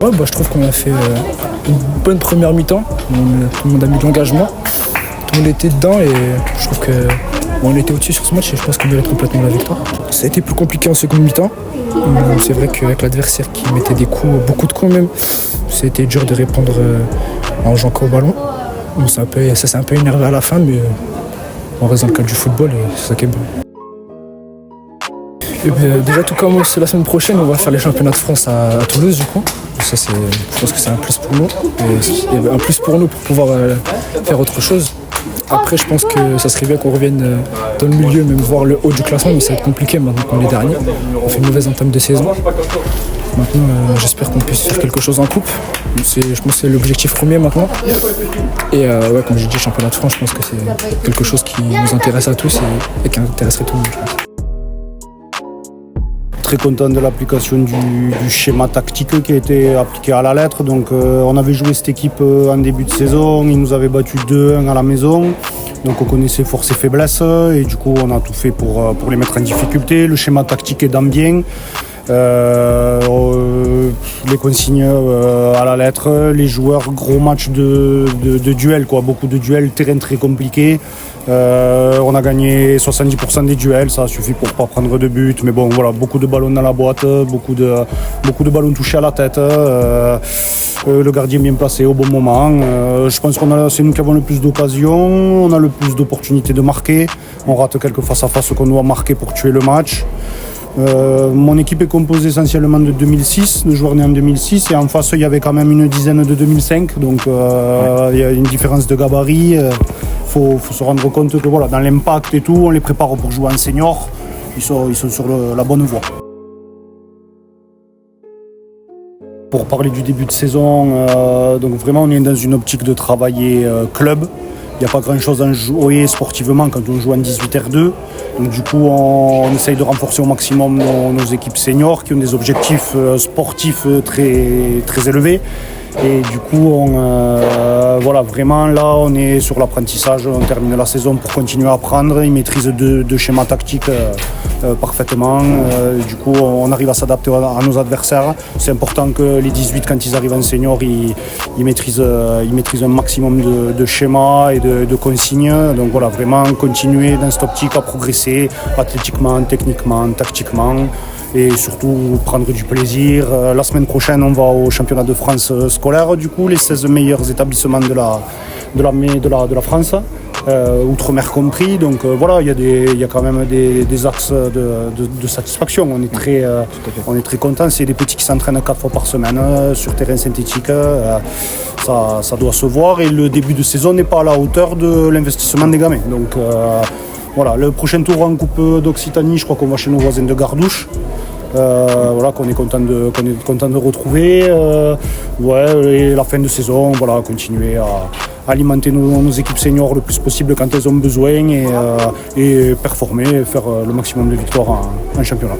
Ouais, je trouve qu'on a fait une bonne première mi-temps. Tout le monde a mis de l'engagement. Tout le monde était dedans et je trouve que on était au-dessus sur ce match et je pense qu'on mérite complètement la victoire. Ça a été plus compliqué en seconde mi-temps. C'est vrai qu'avec l'adversaire qui mettait des coups, beaucoup de coups même, c'était dur de répondre en jouant qu'au ballon. Bon, ça s'est un peu énervé à la fin, mais on reste dans le cadre du football et c'est ça qui est bon. Déjà tout commence la semaine prochaine, on va faire les championnats de France à Toulouse du coup. Ça, je pense que c'est un plus pour nous et un plus pour nous pour pouvoir faire autre chose. Après je pense que ça serait bien qu'on revienne dans le milieu, même voir le haut du classement, mais ça va être compliqué maintenant qu'on est dernier. On fait une mauvaise entame de saison. Maintenant j'espère qu'on puisse faire quelque chose en coupe. Je pense que c'est l'objectif premier maintenant. Et ouais, comme j'ai dit, championnat de France, je pense que c'est quelque chose qui nous intéresse à tous et qui intéresserait tout le monde, je pense. Très content de l'application du schéma tactique qui a été appliqué à la lettre. Donc on avait joué cette équipe en début de saison, ils nous avaient battu 2-1 à la maison. Donc on connaissait forces et faiblesses et du coup on a tout fait pour les mettre en difficulté. Le schéma tactique est dans bien. Les consignes à la lettre, les joueurs, gros match de duel, quoi. Beaucoup de duels, terrain très compliqué. On a gagné 70% des duels, ça suffit pour pas prendre de but, mais bon voilà, beaucoup de ballons dans la boîte, beaucoup de ballons touchés à la tête, le gardien bien placé au bon moment. Je pense c'est nous qui avons le plus d'occasions, on a le plus d'opportunités de marquer, on rate quelques face à face qu'on doit marquer pour tuer le match. Mon équipe est composée essentiellement de 2006, de joueurs nés en 2006, et en face il y avait quand même une dizaine de 2005, donc il y a une différence de gabarit. Faut se rendre compte que voilà, dans l'impact et tout, on les prépare pour jouer en senior, ils sont sur la bonne voie. Pour parler du début de saison, donc vraiment on est dans une optique de travailler club. Il n'y a pas grand chose à jouer sportivement quand on joue en 18R2. Donc du coup, on essaye de renforcer au maximum nos équipes seniors qui ont des objectifs sportifs très, très élevés. Et du coup, voilà, vraiment là, on est sur l'apprentissage. On termine la saison pour continuer à apprendre. Ils maîtrisent deux schémas tactiques parfaitement. Du coup, on arrive à s'adapter à nos adversaires. C'est important que les 18, quand ils arrivent en senior, ils maîtrisent un maximum de schémas et de consignes. Donc voilà, vraiment continuer dans cette optique à progresser athlétiquement, techniquement, tactiquement. Et surtout prendre du plaisir. La semaine prochaine, on va au championnat de France scolaire, du coup, les 16 meilleurs établissements de la France, outre-mer compris. Donc voilà, il y a quand même des axes de satisfaction. On est très contents. C'est des petits qui s'entraînent 4 fois par semaine sur terrain synthétique. Ça doit se voir. Et le début de saison n'est pas à la hauteur de l'investissement des gamins. Donc voilà, le prochain tour en Coupe d'Occitanie, je crois qu'on va chez nos voisins de Gardouche. Voilà, qu'on est content de retrouver. Et la fin de saison, voilà, continuer à alimenter nos équipes seniors le plus possible quand elles ont besoin et performer, faire le maximum de victoires en championnat.